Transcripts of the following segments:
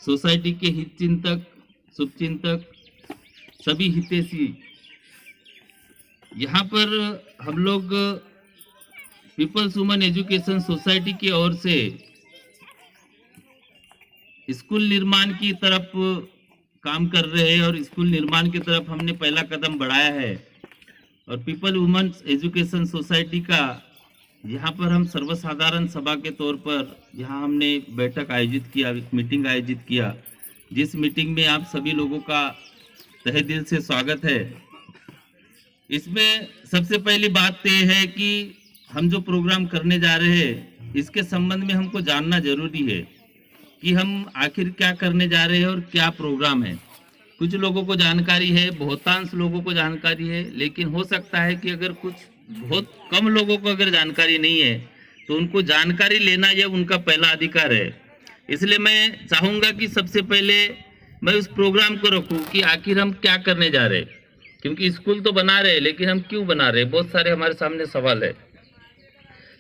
Society के हित चिंतक, शुभचिंतक, सभी हितैषी, यहाँ पर हम लोग पीपल्स वुमेन एजुकेशन सोसाइटी की ओर से स्कूल निर्माण की तरफ काम कर रहे हैं और स्कूल निर्माण की तरफ हमने पहला कदम बढ़ाया है। और पीपल वुमेन्स एजुकेशन सोसाइटी का यहाँ पर हम सर्वसाधारण सभा के तौर पर यहाँ हमने बैठक आयोजित किया, मीटिंग आयोजित किया, जिस मीटिंग में आप सभी लोगों का तहे दिल से स्वागत है। इसमें सबसे पहली बात तो यह है कि हम जो प्रोग्राम करने जा रहे हैं इसके संबंध में हमको जानना जरूरी है कि हम आखिर क्या करने जा रहे हैं और क्या प्रोग्राम है। कुछ लोगों को जानकारी है, बहुतांश लोगों को जानकारी है, लेकिन हो सकता है कि अगर कुछ बहुत कम लोगों को अगर जानकारी नहीं है तो उनको जानकारी लेना यह उनका पहला अधिकार है। इसलिए मैं चाहूँगा कि सबसे पहले मैं उस प्रोग्राम को रखूँ कि आखिर हम क्या करने जा रहे हैं, क्योंकि स्कूल तो बना रहे हैं लेकिन हम क्यों बना रहे हैं, बहुत सारे हमारे सामने सवाल है।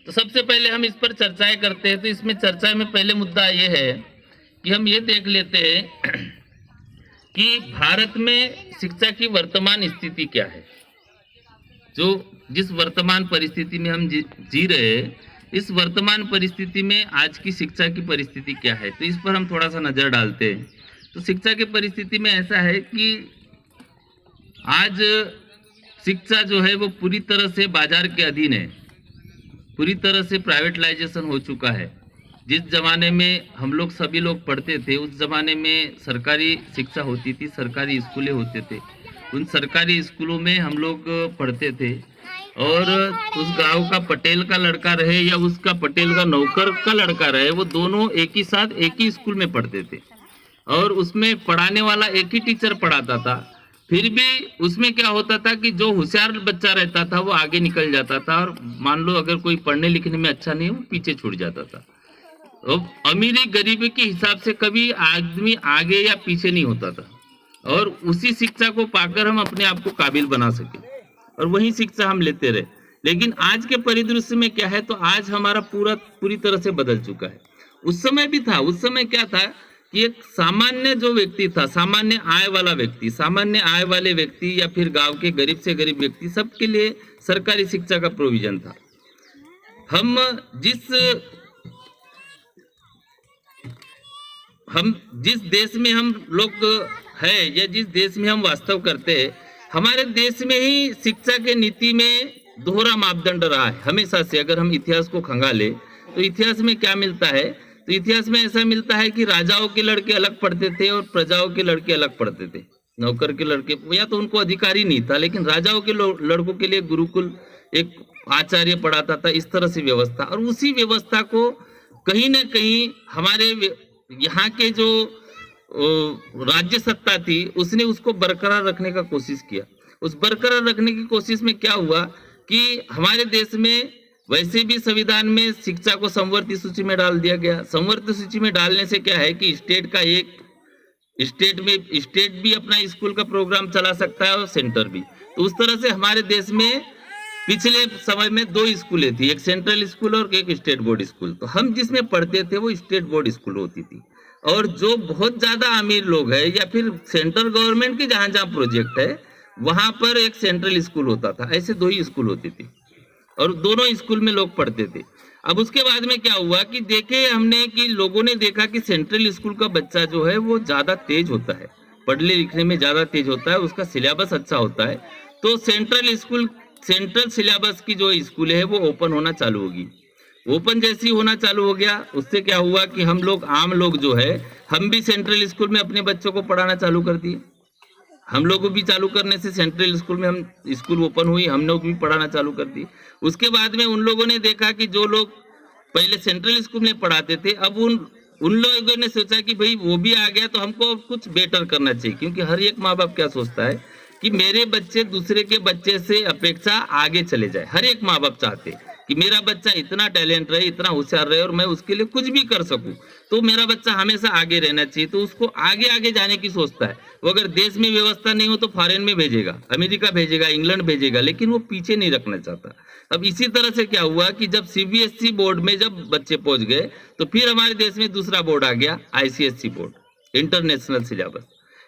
तो सबसे पहले हम इस पर चर्चाएं करते हैं। तो इसमें चर्चा में पहले मुद्दा ये है कि हम ये देख लेते हैं कि भारत में शिक्षा की वर्तमान स्थिति क्या है। जो जिस वर्तमान परिस्थिति में हम जी रहे हैं, इस वर्तमान परिस्थिति में आज की शिक्षा की परिस्थिति क्या है, तो इस पर हम थोड़ा सा नज़र डालते हैं। तो शिक्षा की परिस्थिति में ऐसा है कि आज शिक्षा जो है वो पूरी तरह से बाजार के अधीन है, पूरी तरह से प्राइवेटलाइजेशन हो चुका है। जिस जमाने में हम लोग सभी लोग पढ़ते थे उस जमाने में सरकारी शिक्षा होती थी, सरकारी स्कूलें होते थे। उन सरकारी स्कूलों में हम लोग पढ़ते थे और उस गांव का पटेल का लड़का रहे या उसका पटेल का नौकर का लड़का रहे, वो दोनों एक ही साथ एक ही स्कूल में पढ़ते थे और उसमें पढ़ाने वाला एक ही टीचर पढ़ाता था। फिर भी उसमें क्या होता था कि जो होशियार बच्चा रहता था वो आगे निकल जाता था और मान लो अगर कोई पढ़ने लिखने में अच्छा नहीं है वो पीछे छूट जाता था। अब अमीरी गरीबी के हिसाब से कभी आदमी आगे या पीछे नहीं होता था और उसी शिक्षा को पाकर हम अपने आप को काबिल बना सके और वही शिक्षा हम लेते रहे। लेकिन आज के परिदृश्य में क्या है, तो आज हमारा पूरी तरह से बदल चुका है। उस समय भी था, उस समय क्या था कि एक सामान्य जो व्यक्ति था, सामान्य आय वाला व्यक्ति, सामान्य आय वाले व्यक्ति या फिर गांव के गरीब से गरीब व्यक्ति, सबके लिए सरकारी शिक्षा का प्रोविजन था। हम जिस देश में हम लोग है या जिस देश में हम वास्तव करते हैं, हमारे देश में ही शिक्षा के नीति में दोहरा मापदंड रहा है हमेशा से। अगर हम इतिहास को खंगाले तो इतिहास में क्या मिलता है, तो इतिहास में ऐसा मिलता है कि राजाओं के लड़के अलग पढ़ते थे और प्रजाओं के लड़के अलग पढ़ते थे। नौकर के लड़के या तो उनको अधिकार ही नहीं था, लेकिन राजाओं के लड़कों के लिए गुरुकुल एक आचार्य पढ़ाता था, इस तरह से व्यवस्था। और उसी व्यवस्था को कहीं ना कहीं हमारे यहाँ के जो राज्य सत्ता थी उसने उसको बरकरार रखने का कोशिश किया। उस बरकरार रखने की कोशिश में क्या हुआ कि हमारे देश में वैसे भी संविधान में शिक्षा को संवर्ती सूची में डाल दिया गया। संवर्ती सूची में डालने से क्या है कि स्टेट भी अपना स्कूल का प्रोग्राम चला सकता है और सेंटर भी। तो उस तरह से हमारे देश में पिछले समय में दो स्कूलें थी, एक सेंट्रल स्कूल और एक स्टेट बोर्ड स्कूल। तो हम जिसमें पढ़ते थे वो स्टेट बोर्ड स्कूल होती थी और जो बहुत ज्यादा अमीर लोग हैं या फिर सेंट्रल गवर्नमेंट के जहां जहां प्रोजेक्ट है वहां पर एक सेंट्रल स्कूल होता था। ऐसे दो ही स्कूल होती थी और दोनों स्कूल में लोग पढ़ते थे। अब उसके बाद में क्या हुआ कि देखे हमने कि लोगों ने देखा कि सेंट्रल स्कूल का बच्चा जो है वो ज्यादा तेज होता है, पढ़ने लिखने में ज्यादा तेज होता है, उसका सिलेबस अच्छा होता है। तो सेंट्रल सिलेबस की जो स्कूल है वो ओपन होना चालू होगी। ओपन जैसी होना चालू हो गया, उससे क्या हुआ कि हम लोग आम लोग जो है हम भी सेंट्रल स्कूल में अपने बच्चों को पढ़ाना चालू कर दिए। हम लोग को भी चालू करने से सेंट्रल स्कूल में हम स्कूल ओपन हुई, हम लोग भी पढ़ाना चालू कर दिए। उसके बाद में उन लोगों ने देखा कि जो लोग पहले सेंट्रल स्कूल में पढ़ाते थे अब उन लोगों ने सोचा कि भाई वो भी आ गया तो हमको कुछ बेटर करना चाहिए। क्योंकि हर एक माँ बाप क्या सोचता है कि मेरे बच्चे दूसरे के बच्चे से अपेक्षा आगे चले जाए, हर एक माँ बाप चाहते। कि मेरा बच्चा इतना टैलेंट रहे, इतना होशियार रहे और मैं उसके लिए कुछ भी कर सकूं, तो मेरा बच्चा हमेशा आगे रहना चाहिए। तो उसको आगे आगे जाने की सोचता है। वो अगर देश में व्यवस्था नहीं हो तो फॉरेन में भेजेगा, अमेरिका भेजेगा, इंग्लैंड भेजेगा, लेकिन वो पीछे नहीं रखना चाहता। अब इसी तरह से क्या हुआ कि जब सीबीएसई बोर्ड में जब बच्चे पहुंच गए, तो फिर हमारे देश में दूसरा बोर्ड आ गया, ICSE board, international syllabus.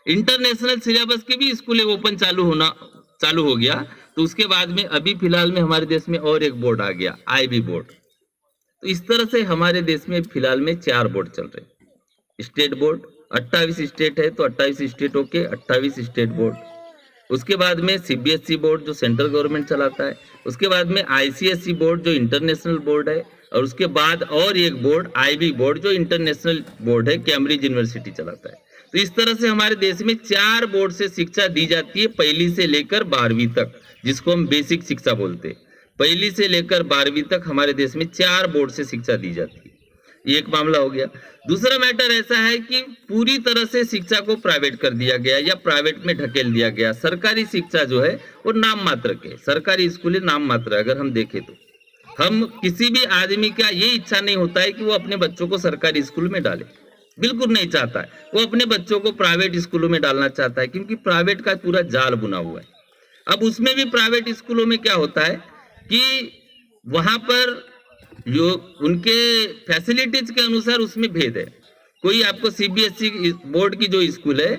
International syllabus के भी स्कूल ओपन चालू हो गया। तो उसके बाद में अभी फिलहाल में हमारे देश में और एक बोर्ड आ गया, आईबी बोर्ड। तो इस तरह से हमारे देश में फिलहाल में 4 बोर्ड चल रहे। स्टेट बोर्ड, 28 स्टेट है तो 28 स्टेटों के 28 स्टेट बोर्ड। उसके बाद में सीबीएसई बोर्ड जो सेंट्रल गवर्नमेंट चलाता है। उसके बाद में आईसीएसई बोर्ड जो इंटरनेशनल बोर्ड है। और उसके बाद और एक बोर्ड आईबी बोर्ड जो इंटरनेशनल बोर्ड है, कैम्ब्रिज यूनिवर्सिटी चलाता है। तो इस तरह से हमारे देश में 4 बोर्ड से शिक्षा दी जाती है, पहली से लेकर 12वीं तक, जिसको हम बेसिक शिक्षा बोलते हैं। पहली से लेकर 12वीं तक हमारे देश में 4 बोर्ड से शिक्षा दी जाती है। ये एक मामला हो गया। दूसरा मैटर ऐसा है कि पूरी तरह से शिक्षा को प्राइवेट कर दिया गया या प्राइवेट में ढकेल दिया गया। सरकारी शिक्षा जो है वो नाम मात्र के, सरकारी स्कूलें नाम मात्र। अगर हम देखें तो हम किसी भी आदमी का ये इच्छा नहीं होता है कि वो अपने बच्चों को सरकारी स्कूल में डाले, बिल्कुल नहीं चाहता है। वो अपने बच्चों को प्राइवेट स्कूलों में डालना चाहता है, क्योंकि प्राइवेट का पूरा जाल बुना हुआ है। अब उसमें भी प्राइवेट स्कूलों में क्या होता है कि वहां पर जो उनके फैसिलिटीज के अनुसार उसमें भेद है। कोई आपको सीबीएसई बोर्ड की जो स्कूल है,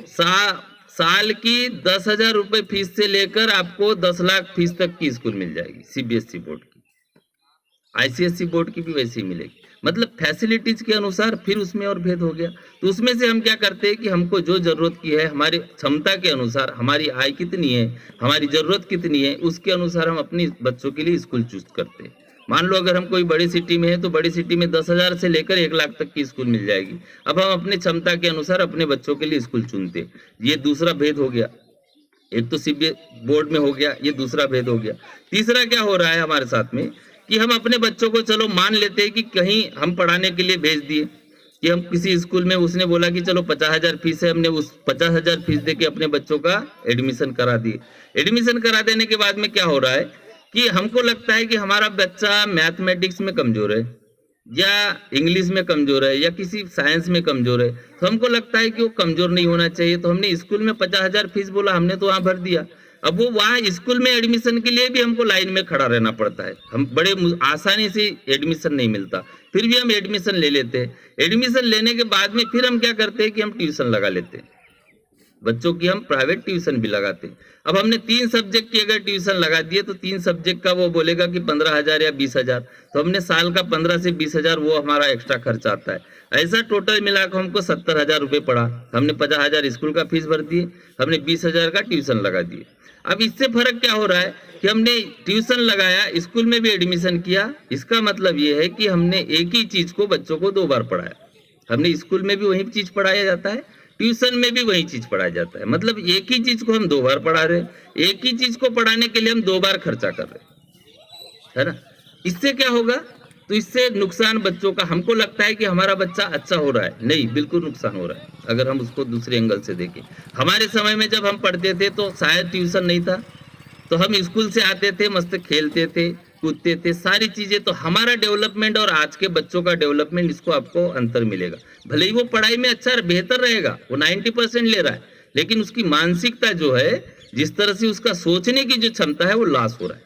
साल की 10,000 रुपए फीस से लेकर आपको 10 लाख फीस तक की स्कूल मिल जाएगी सीबीएसई बोर्ड की। आईसीएसई बोर्ड की भी वैसे ही मिलेगी। मतलब फैसिलिटीज के अनुसार फिर उसमें और भेद हो गया। तो उसमें से हम क्या करते हैं कि हमको जो जरूरत की है, हमारी क्षमता के अनुसार, हमारी आय कितनी है, हमारी जरूरत कितनी है, उसके अनुसार हम अपनी बच्चों के लिए स्कूल चूज करते हैं। मान लो अगर हम कोई बड़ी सिटी में है तो बड़ी सिटी में 10,000 से लेकर 1 लाख तक की स्कूल मिल जाएगी। अब हम अपनी क्षमता के अनुसार अपने बच्चों के लिए स्कूल चुनते। ये दूसरा भेद हो गया। एक तो सीबीएसई बोर्ड में हो गया, ये दूसरा भेद हो गया। तीसरा क्या हो रहा है हमारे साथ में कि हम अपने बच्चों को चलो मान लेते हैं कि कहीं हम पढ़ाने के लिए भेज दिए कि हम किसी स्कूल में, उसने बोला कि चलो 50,000 फीस है, हमने उस 50,000 फीस देके अपने बच्चों का एडमिशन करा दिए। एडमिशन करा देने के बाद में क्या हो रहा है कि हमको लगता है कि हमारा बच्चा मैथमेटिक्स में कमजोर है या इंग्लिश में कमजोर है या किसी साइंस में कमजोर है, तो हमको लगता है कि वो कमजोर नहीं होना चाहिए। तो हमने स्कूल में 50,000 फीस बोला, हमने तो वहां भर दिया। अब वो वहाँ स्कूल में एडमिशन के लिए भी हमको लाइन में खड़ा रहना पड़ता है। हम बड़े आसानी से एडमिशन नहीं मिलता, फिर भी हम एडमिशन ले लेते हैं। एडमिशन लेने के बाद में फिर हम क्या करते हैं कि हम ट्यूशन लगा लेते हैं, बच्चों की हम प्राइवेट ट्यूशन भी लगाते हैं। अब हमने 3 सब्जेक्ट की अगर ट्यूशन लगा दिए तो 3 सब्जेक्ट का वो बोलेगा कि 15,000 या 20,000, तो हमने साल का 15 से 20,000 वो हमारा एक्स्ट्रा खर्चा आता है। ऐसा टोटल मिलाकर हमको 70,000 रुपये पड़ा। हमने 50,000 स्कूल का फीस भर दिए, हमने 20,000 का ट्यूशन लगा दिए। अब इससे फर्क क्या हो रहा है कि हमने ट्यूशन लगाया, स्कूल में भी एडमिशन किया। इसका मतलब ये है कि हमने एक ही चीज को बच्चों को 2 बार पढ़ाया। हमने स्कूल में भी वही चीज पढ़ाया जाता है, ट्यूशन में भी वही चीज पढ़ाया जाता है। मतलब एक ही चीज को हम 2 बार पढ़ा रहे हैं, एक ही चीज को पढ़ाने के लिए हम 2 बार खर्चा कर रहे हैं, है ना। इससे क्या होगा, तो इससे नुकसान बच्चों का, हमको लगता है कि हमारा बच्चा अच्छा हो रहा है, नहीं, बिल्कुल नुकसान हो रहा है। अगर हम उसको दूसरे एंगल से देखें, हमारे समय में जब हम पढ़ते थे तो शायद ट्यूशन नहीं था, तो हम स्कूल से आते थे, मस्त खेलते थे, कूदते थे, सारी चीजें। तो हमारा डेवलपमेंट और आज के बच्चों का डेवलपमेंट, इसको आपको अंतर मिलेगा। भले ही वो पढ़ाई में अच्छा बेहतर रहेगा, वो 90% ले रहा है, लेकिन उसकी मानसिकता जो है, जिस तरह से उसका सोचने की जो क्षमता है, वो लॉस हो रहा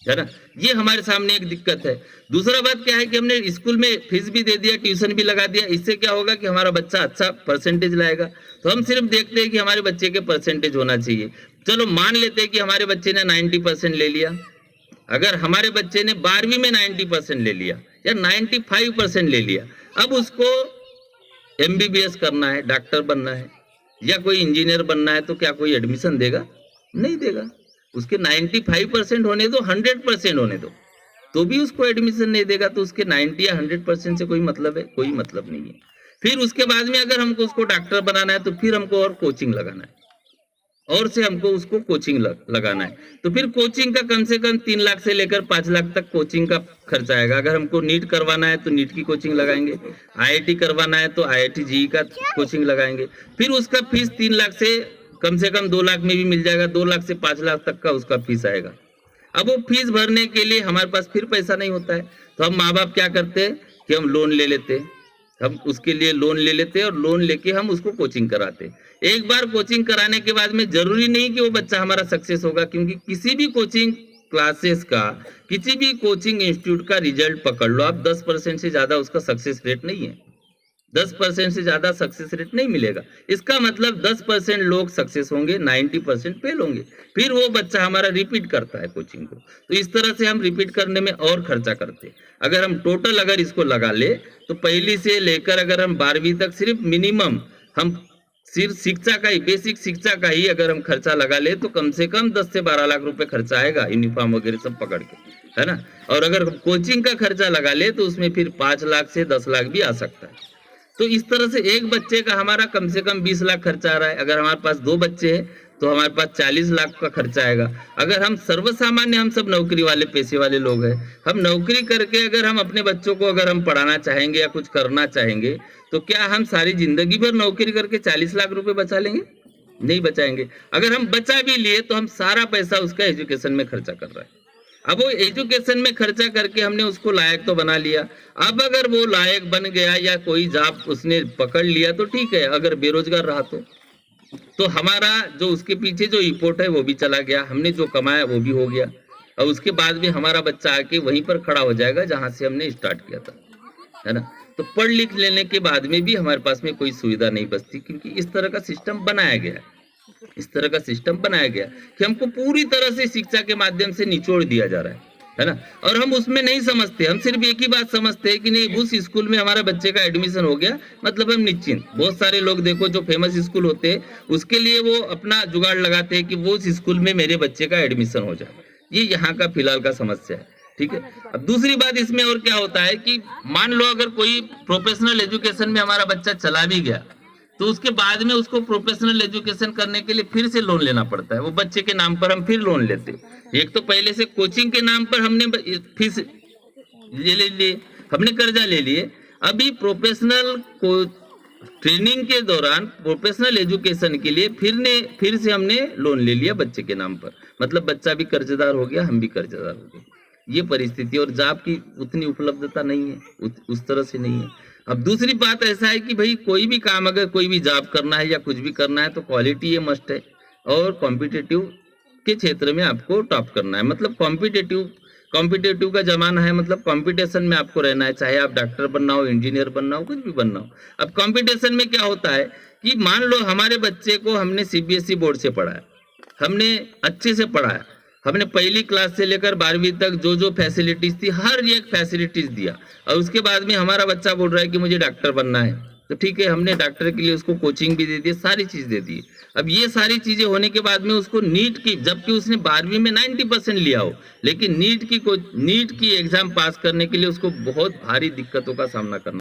है ना। ये हमारे सामने एक दिक्कत है। दूसरा बात क्या है कि हमने स्कूल में फीस भी दे दिया, ट्यूशन भी लगा दिया। इससे क्या होगा कि हमारा बच्चा अच्छा परसेंटेज लाएगा। तो हम सिर्फ देखते हैं कि हमारे बच्चे के परसेंटेज होना चाहिए। चलो मान लेते हैं कि हमारे बच्चे ने 90% ले लिया। अगर हमारे बच्चे ने 12वीं में 90% ले लिया या 95% ले लिया, अब उसको MBBS करना है, डॉक्टर बनना है या कोई इंजीनियर बनना है, तो क्या कोई एडमिशन देगा? नहीं देगा। उसके 95% होने दो, 100% होने दो, तो भी उसको एडमिशन नहीं देगा। तो उसके 90 या 100% से कोई मतलब है? कोई मतलब नहीं है। फिर उसके बाद में अगर हमको उसको डॉक्टर बनाना है तो फिर हमको और कोचिंग लगाना है, और से हमको उसको कोचिंग लगाना है। तो फिर कोचिंग का कम से कम 3 लाख से लेकर 5 लाख तक कोचिंग का खर्चा आएगा। अगर हमको नीट करवाना है तो नीट की कोचिंग लगाएंगे, IIT करवाना है तो IIT JEE का कोचिंग लगाएंगे। फिर उसका फीस 3 लाख से कम 2 लाख में भी मिल जाएगा, 2 लाख से 5 लाख तक का उसका फीस आएगा। अब वो फीस भरने के लिए हमारे पास फिर पैसा नहीं होता है, तो हम माँ बाप क्या करते हैं कि हम लोन ले लेते हैं, हम उसके लिए लोन ले लेते हैं और लोन लेके हम उसको कोचिंग कराते हैं। एक बार कोचिंग कराने के बाद में जरूरी नहीं कि वो बच्चा हमारा सक्सेस होगा, क्योंकि किसी भी कोचिंग क्लासेस का, किसी भी कोचिंग इंस्टीट्यूट का रिजल्ट पकड़ लो आप, 10% से ज्यादा उसका सक्सेस रेट नहीं है। 10% से ज्यादा सक्सेस रेट नहीं मिलेगा। इसका मतलब 10% लोग सक्सेस होंगे, 90% फेल होंगे। फिर वो बच्चा हमारा रिपीट करता है कोचिंग को। तो इस तरह से हम रिपीट करने में और खर्चा करते हैं। अगर हम टोटल अगर इसको लगा ले तो पहली से लेकर अगर हम 12वीं तक सिर्फ मिनिमम हम सिर्फ शिक्षा का ही, बेसिक शिक्षा का ही अगर हम खर्चा लगा ले तो कम से कम 10 से 12 लाख रुपए खर्चा आएगा, यूनिफॉर्म वगैरह सब पकड़ के, है ना। और अगर कोचिंग का खर्चा लगा ले तो उसमें फिर 5 लाख से 10 लाख भी आ सकता है। तो इस तरह से एक बच्चे का हमारा कम से कम 20 लाख खर्चा आ रहा है। अगर हमारे पास 2 बच्चे हैं तो हमारे पास 40 लाख का खर्चा आएगा। अगर हम सर्वसामान्य, हम सब नौकरी वाले पैसे वाले लोग हैं, हम नौकरी करके अगर हम अपने बच्चों को अगर हम पढ़ाना चाहेंगे या कुछ करना चाहेंगे तो क्या हम सारी जिंदगी भर नौकरी करके 40 लाख रुपए बचा लेंगे? नहीं बचाएंगे। अगर हम बचा भी लिए तो हम सारा पैसा उसका एजुकेशन में खर्चा कर रहे हैं। अब वो एजुकेशन में खर्चा करके हमने उसको लायक तो बना लिया। अब अगर वो लायक बन गया या कोई जॉब उसने पकड़ लिया तो ठीक है, अगर बेरोजगार रहा तो हमारा जो उसके पीछे जो इफोर्ट है वो भी चला गया, हमने जो कमाया वो भी हो गया, और उसके बाद भी हमारा बच्चा आके वहीं पर खड़ा हो जाएगा जहां से हमने स्टार्ट किया था, है ना। तो पढ़ लिख लेने के बाद में भी हमारे पास में कोई सुविधा नहीं बचती, क्योंकि इस तरह का सिस्टम बनाया गया है। इस तरह का सिस्टम बनाया गया कि हमको पूरी तरह से शिक्षा के माध्यम से निचोड़ दिया जा रहा है ना। और हम उसमें नहीं समझते, हम सिर्फ एक ही बात समझते हैं कि नहीं, उस स्कूल में हमारा बच्चे का एडमिशन हो गया मतलब हम निश्चिंत। बहुत सारे लोग देखो जो फेमस स्कूल होते हैं उसके लिए वो अपना जुगाड़ लगाते हैं कि वो उस स्कूल में मेरे बच्चे का एडमिशन हो जाए। ये यहाँ का फिलहाल का समस्या है, ठीक है। अब दूसरी बात इसमें और क्या होता है कि मान लो अगर कोई प्रोफेशनल एजुकेशन में हमारा बच्चा चला भी गया तो उसके बाद में उसको प्रोफेशनल एजुकेशन करने के लिए फिर से लोन लेना पड़ता है। वो बच्चे के नाम पर हम फिर लोन लेते हैं। एक तो पहले से कोचिंग के नाम पर हमने फीस ले लिए, हमने कर्जा ले लिए। अभी प्रोफेशनल को ट्रेनिंग के दौरान प्रोफेशनल एजुकेशन के लिए फिर से हमने लोन ले लिया बच्चे के नाम पर। मतलब बच्चा भी कर्जदार हो गया, हम भी कर्जदार हो गए। ये परिस्थिति, और जॉब की उतनी उपलब्धता नहीं है, उस तरह से नहीं है। अब दूसरी बात ऐसा है कि भाई कोई भी काम, अगर कोई भी जॉब करना है या कुछ भी करना है तो क्वालिटी ये मस्ट है, और कॉम्पिटिटिव के क्षेत्र में आपको टॉप करना है। मतलब कॉम्पिटिटिव का जमाना है, मतलब कंपटीशन में आपको रहना है, चाहे आप डॉक्टर बनना हो, इंजीनियर बनना हो, कुछ भी बनना हो। अब कंपटीशन में क्या होता है कि मान लो हमारे बच्चे को हमने CBSE बोर्ड से पढ़ाया, हमने अच्छे से पढ़ाया, हमने पहली क्लास से लेकर 12वीं तक जो जो फैसिलिटीज थी हर एक फैसिलिटीज दिया, और उसके बाद में हमारा बच्चा बोल रहा है कि मुझे डॉक्टर बनना है, तो ठीक है, हमने डॉक्टर के लिए उसको कोचिंग भी दे दी, सारी चीज दे दी। अब ये सारी चीजें होने के बाद में उसको नीट की, जबकि उसने 12वीं में 90% लिया हो, लेकिन नीट की एग्जाम पास करने के लिए उसको बहुत भारी दिक्कतों का सामना करना